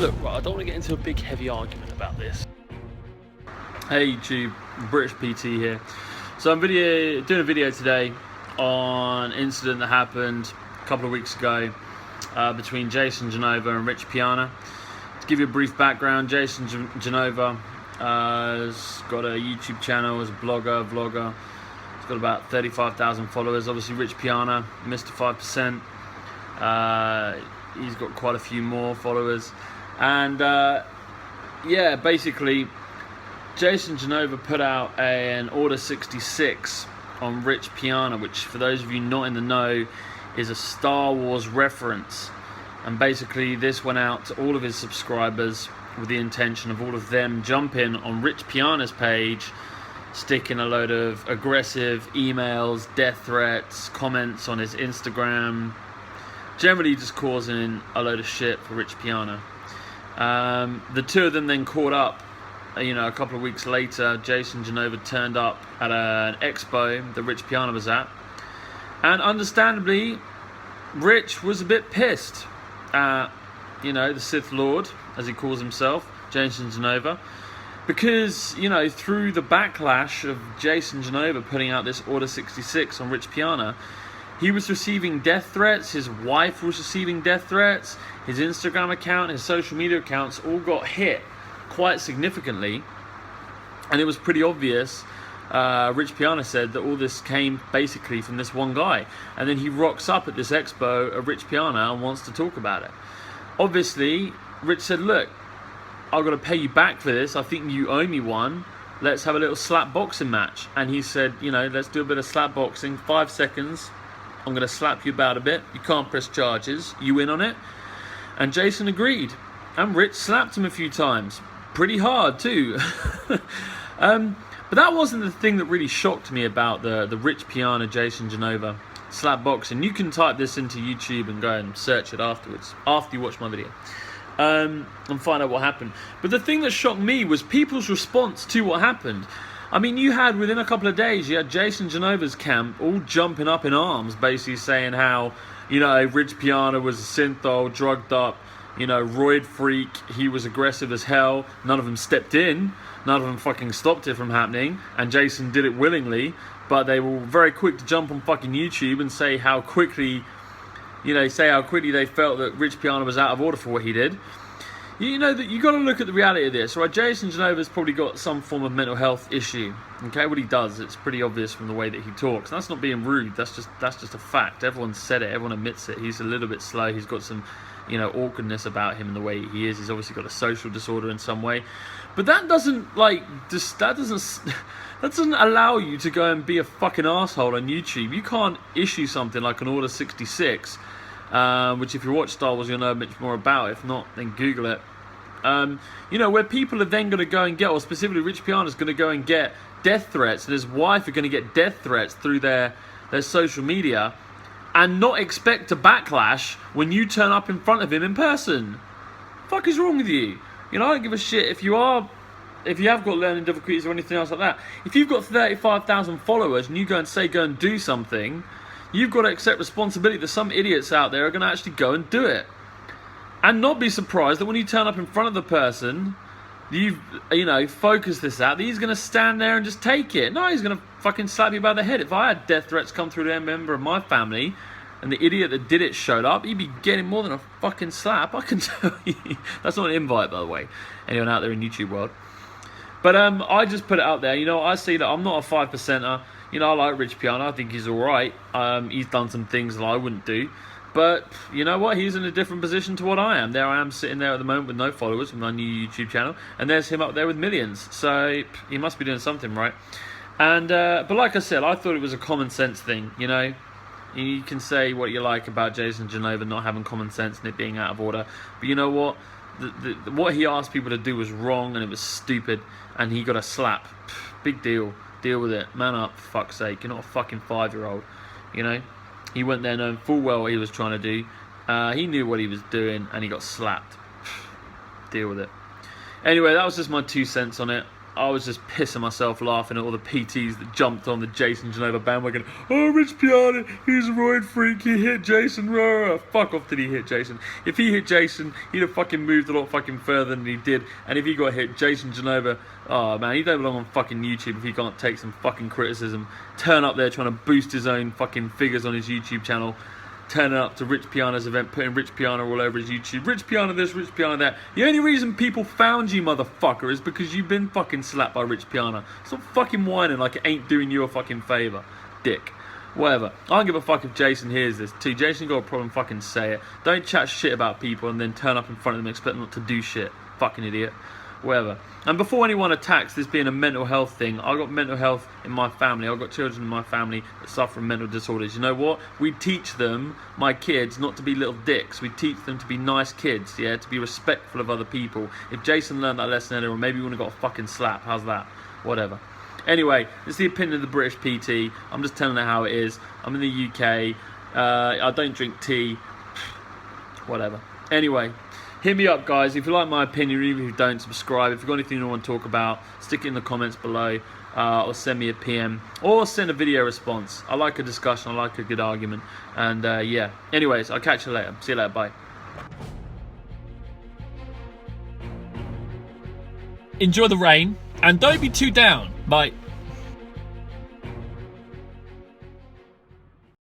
Look, right, I don't want to get into a big heavy argument about this. Hey YouTube, British PT here. So I'm doing a video today on an incident that happened a couple of weeks ago between Jason Genova and Rich Piana. To give you a brief background, Jason Genova has got a YouTube channel as a blogger, vlogger. He's got about 35,000 followers. Obviously Rich Piana, Mr. 5%. He's got quite a few more followers. And yeah, basically Jason Genova put out an Order 66 on Rich Piana, which for those of you not in the know is a Star Wars reference. And basically this went out to all of his subscribers with the intention of all of them jumping on Rich Piana's page, sticking a load of aggressive emails, death threats, comments on his Instagram, generally just causing a load of shit for Rich Piana. The two of them then caught up. A couple of weeks later, Jason Genova turned up at an expo that Rich Piana was at, and understandably, Rich was a bit pissed at, the Sith Lord, as he calls himself, Jason Genova, because, through the backlash of Jason Genova putting out this Order 66 on Rich Piana, he was receiving death threats, his wife was receiving death threats, his Instagram account, his social media accounts all got hit quite significantly, and it was pretty obvious. Rich Piana said that all this came basically from this one guy, and then he rocks up at this expo of Rich Piana and wants to talk about it. Obviously, Rich said, look, I've got to pay you back for this, I think you owe me one, let's have a little slap boxing match. And he said, let's do a bit of slap boxing, 5 seconds, I'm going to slap you about a bit, you can't press charges, you in on it? And Jason agreed, and Rich slapped him a few times. Pretty hard too. But that wasn't the thing that really shocked me about the Rich Piana, Jason Genova slap boxing. You can type this into YouTube and go and search it afterwards, after you watch my video, and find out what happened. But the thing that shocked me was people's response to what happened. I mean, you had, within a couple of days, you had Jason Genova's camp all jumping up in arms, basically saying how, Rich Piana was a synthol, drugged up, roid freak, he was aggressive as hell, none of them stepped in, none of them fucking stopped it from happening, and Jason did it willingly, but they were very quick to jump on fucking YouTube and say how quickly, they felt that Rich Piana was out of order for what he did. That you got to look at the reality of this, right? Jason Genova's probably got some form of mental health issue. Okay, what he does, it's pretty obvious from the way that he talks. And that's not being rude. That's just a fact. Everyone said it. Everyone admits it. He's a little bit slow. He's got some, awkwardness about him in the way he is. He's obviously got a social disorder in some way. But that doesn't allow you to go and be a fucking asshole on YouTube. You can't issue something like an Order 66. Which if you watch Star Wars, you'll know much more about. If not, then Google it. Where people are then going to go and get, or specifically Rich Piana's going to go and get death threats, and his wife are going to get death threats through their social media, and not expect to backlash when you turn up in front of him in person. Fuck is wrong with you? I don't give a shit if you have got learning difficulties or anything else like that. If you've got 35,000 followers and you go and do something, you've got to accept responsibility that some idiots out there are going to actually go and do it. And not be surprised that when you turn up in front of the person, you've, focused this out, that he's going to stand there and just take it. No, he's going to fucking slap you by the head. If I had death threats come through to a member of my family, and the idiot that did it showed up, he'd be getting more than a fucking slap, I can tell you. That's not an invite, by the way. Anyone out there in YouTube world. But I just put it out there. I see that I'm not a 5%er. I like Rich Piana. I think he's alright. He's done some things that I wouldn't do. But, you know what? He's in a different position to what I am. There I am sitting there at the moment with no followers from my new YouTube channel. And there's him up there with millions. So, he must be doing something right. And, but like I said, I thought it was a common sense thing, You can say what you like about Jason Genova not having common sense and it being out of order. But you know what? What he asked people to do was wrong and it was stupid. And he got a slap. Big deal. Deal with it. Man up, for fuck's sake. You're not a fucking 5-year-old, He went there knowing full well what he was trying to do. He knew what he was doing and he got slapped. Deal with it. Anyway, that was just my 2 cents on it. I was just pissing myself laughing at all the PTs that jumped on the Jason Genova bandwagon. Oh, Rich Piana, he's a roid freak, he hit Jason. Fuck off, did he hit Jason? If he hit Jason, he'd have fucking moved a lot fucking further than he did. And if he got hit, Jason Genova, oh man, he don't belong on fucking YouTube if he can't take some fucking criticism. Turn up there trying to boost his own fucking figures on his YouTube channel. Turning up to Rich Piana's event, putting Rich Piana all over his YouTube. Rich Piana this, Rich Piana that. The only reason people found you, motherfucker, is because you've been fucking slapped by Rich Piana. Stop fucking whining like it ain't doing you a fucking favour. Dick. Whatever. I don't give a fuck if Jason hears this too. Jason got a problem, fucking say it. Don't chat shit about people and then turn up in front of them and expect them not to do shit. Fucking idiot. Whatever. And before anyone attacks this being a mental health thing, I got mental health in my family. I've got children in my family that suffer from mental disorders. You know what? We teach them, my kids, not to be little dicks. We teach them to be nice kids, yeah, to be respectful of other people. If Jason learned that lesson earlier, maybe he wouldn't have got a fucking slap. How's that? Whatever. Anyway, it's the opinion of the British PT. I'm just telling it how it is. I'm in the UK. I don't drink tea. Whatever. Anyway. Hit me up, guys, if you like my opinion, even if you don't, subscribe. If you've got anything you want to talk about, stick it in the comments below, or send me a PM, or send a video response. I like a discussion, I like a good argument, and yeah. Anyways, I'll catch you later. See you later, bye. Enjoy the rain, and don't be too down. Bye.